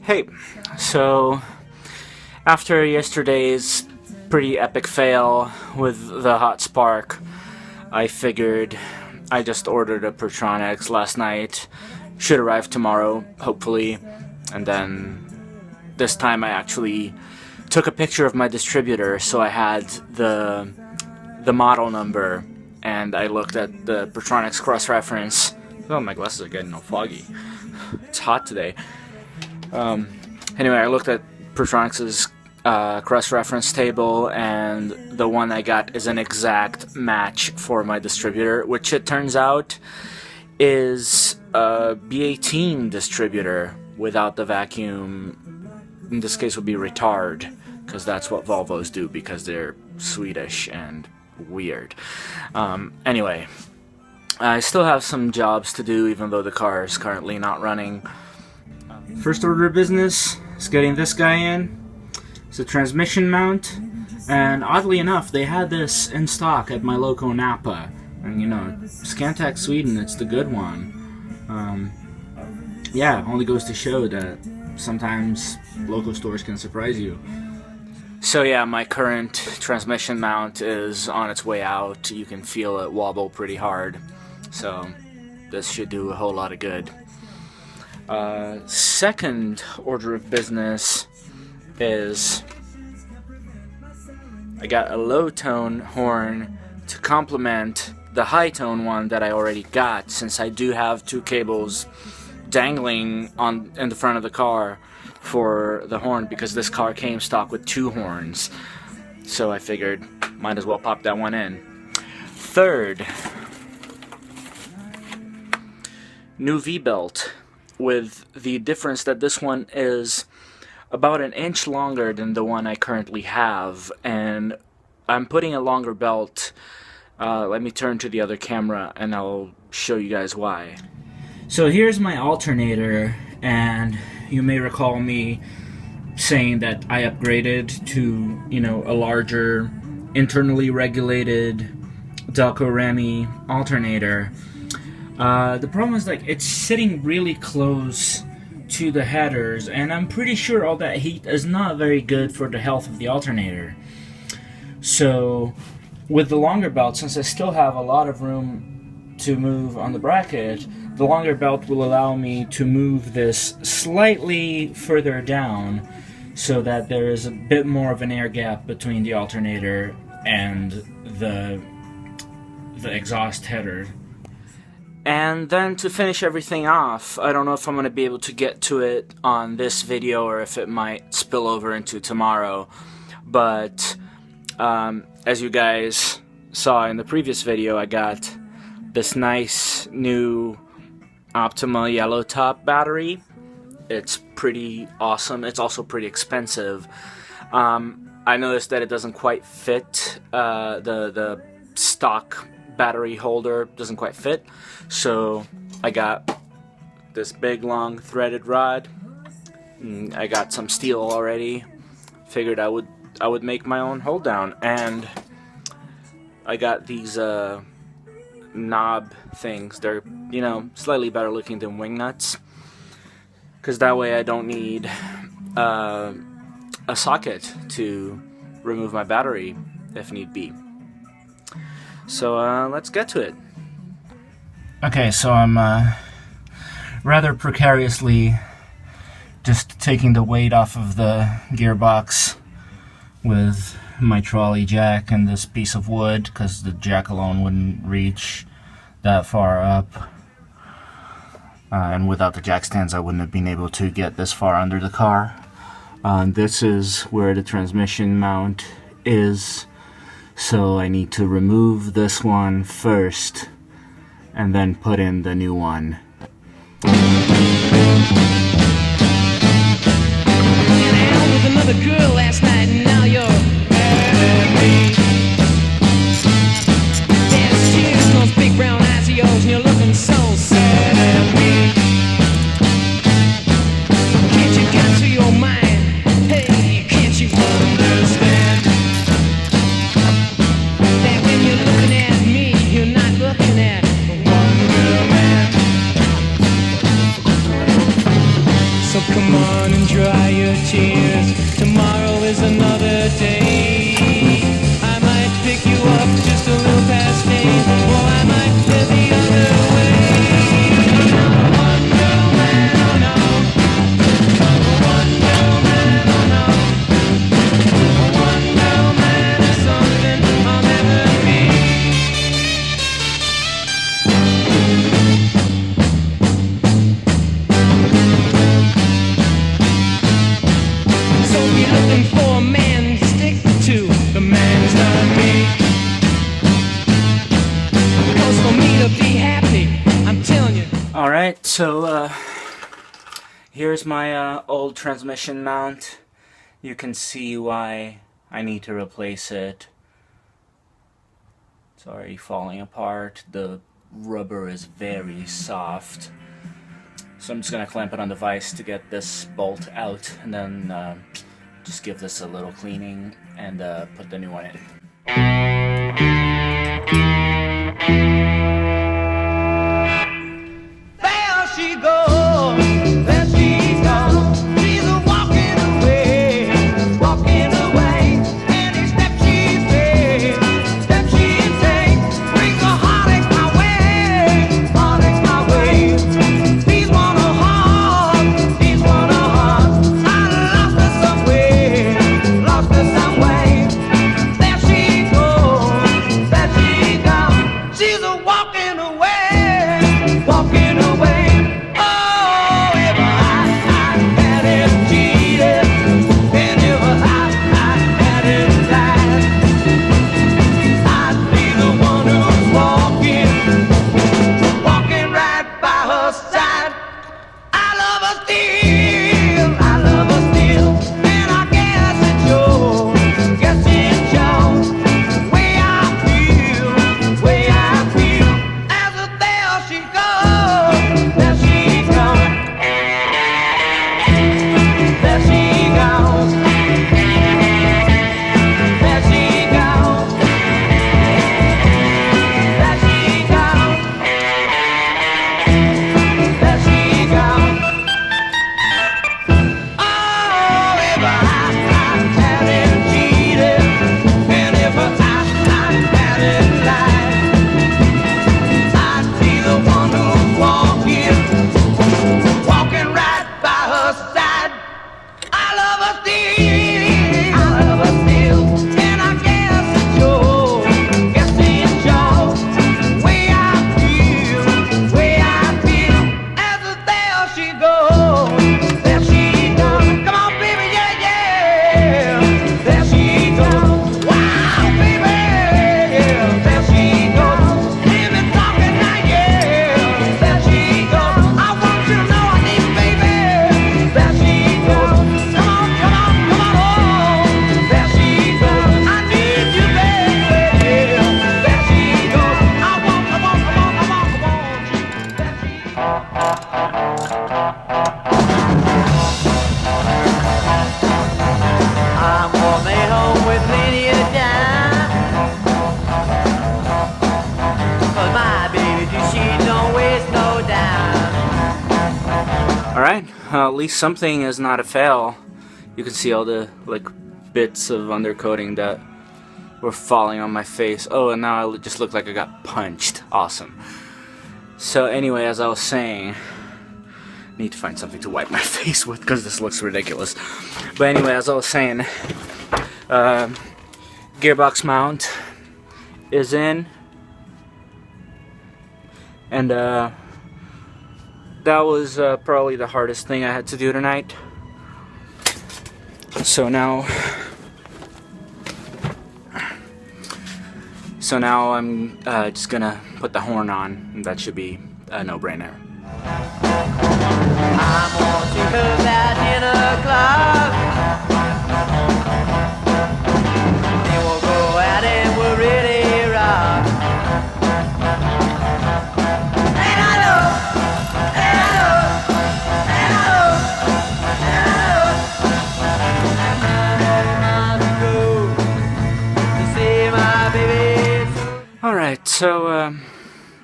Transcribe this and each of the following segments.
Hey, so after yesterday's pretty epic fail with the hot spark, I figured I just ordered a Pertronix last night. Should arrive tomorrow, hopefully. And then this time I actually took a picture of my distributor, so I had the model number, and I looked at the Pertronix cross-reference. Oh, my glasses are getting all foggy. It's hot today. Anyway, I looked at Pertronix's cross-reference table, and the one I got is an exact match for my distributor, which it turns out is a B18 distributor without the vacuum. In this case would be retard, because that's what Volvos do, because they're Swedish and weird. Anyway, I still have some jobs to do, even though the car is currently not running. First order of business is getting this guy in. It's a transmission mount, and oddly enough, they had this in stock at my local Napa. And you know, Scantac Sweden, it's the good one. Yeah, only goes to show that sometimes local stores can surprise you. So yeah, my current transmission mount is on its way out. You can feel it wobble pretty hard. So this should do a whole lot of good. Second order of business is I got a low tone horn to complement the high tone one that I already got, since I do have two cables dangling in the front of the car for the horn, because this car came stock with two horns. So I figured might as well pop that one in. Third, new V-belt, with the difference that this one is about an inch longer than the one I currently have, and I'm putting a longer belt. Let me turn to the other camera and I'll show you guys why. So here's my alternator, and you may recall me saying that I upgraded to, you know, a larger internally regulated Delco Remy alternator. The problem is, like, it's sitting really close to the headers, and I'm pretty sure all that heat is not very good for the health of the alternator. So with the longer belt, since I still have a lot of room to move on the bracket, the longer belt will allow me to move this slightly further down so that there is a bit more of an air gap between the alternator and the exhaust header. And then to finish everything off, I don't know if I'm going to be able to get to it on this video or if it might spill over into tomorrow, but as you guys saw in the previous video, I got this nice new Optima yellow top battery. It's pretty awesome. It's also pretty expensive. I noticed that it doesn't quite fit, the stock battery holder doesn't quite fit, so I got this big long threaded rod. I got some steel already. Figured I would make my own hold down, and I got these knob things. They're, you know, slightly better looking than wing nuts, because that way I don't need a socket to remove my battery if need be. So let's get to it. Okay, so I'm rather precariously just taking the weight off of the gearbox with my trolley jack and this piece of wood, because the jack alone wouldn't reach that far up. And without the jack stands I wouldn't have been able to get this far under the car. This is where the transmission mount is. So I need to remove this one first and then put in the new one. With another girl last night, and now you're mad at me. There's tears in those big brown eyes of yours, and you're looking so sad at me. Can't you get to your mind? Hey, can't you? So come on and dry your tears. Tomorrow is another day. I might pick you up just a little past 8, or I might head the other way. One girl man, oh no. One girl man, oh no. One girl man is something I'll never be. So be looking for a man to stick to. The man's not me. 'Cause for me to be happy, I'm telling you. Alright, so here's my old transmission mount. You can see why I need to replace it. It's already falling apart. The rubber is very soft. So I'm just gonna clamp it on the vise to get this bolt out, and then just give this a little cleaning and put the new one in. There she goes, there she's gone. She's a walking away, Any step she takes, brings a heartache my way. These want a heart, I lost her some way. There she goes, she's a walking away. Oh, if I hadn't cheated, and if I hadn't lied, I'd be the one who's walking right by her side. I love her still, and I guess it's yours, way I feel, as if there she goes, there she goes, there she goes, there she goes, there she goes, there she goes. Oh, if I hadn't cheated, and if I hadn't lied, I'd be the one who's walking right by her side. I love her still, and I guess it's yours, way I feel, as if there she goes, come on, baby, yeah, there she goes, wow, baby, there she goes, leave me talking now, there she goes, I want you to know I need you, baby, there she goes, come on, oh, there she goes, I need you, baby, there she goes, I want you, there she I'm coming home with plenty of time, 'cause my baby, she don't waste no dime. Alright, at least something is not a fail. You can see all the bits of undercoating that were falling on my face. Oh, and now I just look like I got punched. Awesome. So anyway, as I was saying, I need to find something to wipe my face with because this looks ridiculous. But anyway, as I was saying, gearbox mount is in, and that was probably the hardest thing I had to do tonight. So now I'm just gonna put the horn on, and that should be a no-brainer. I'm watching her that in a club. They will go out and we'll really rock. And I know, and I know, and I know, and I know. To see my baby. Alright, so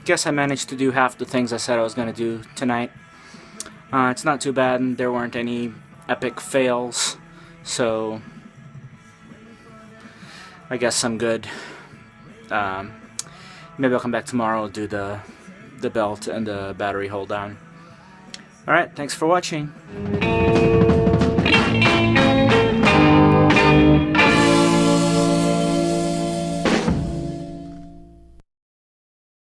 guess I managed to do half the things I said I was gonna do tonight. It's not too bad, and there weren't any epic fails, so I guess I'm good. Maybe I'll come back tomorrow and do the belt and the battery hold down. Alright, thanks for watching.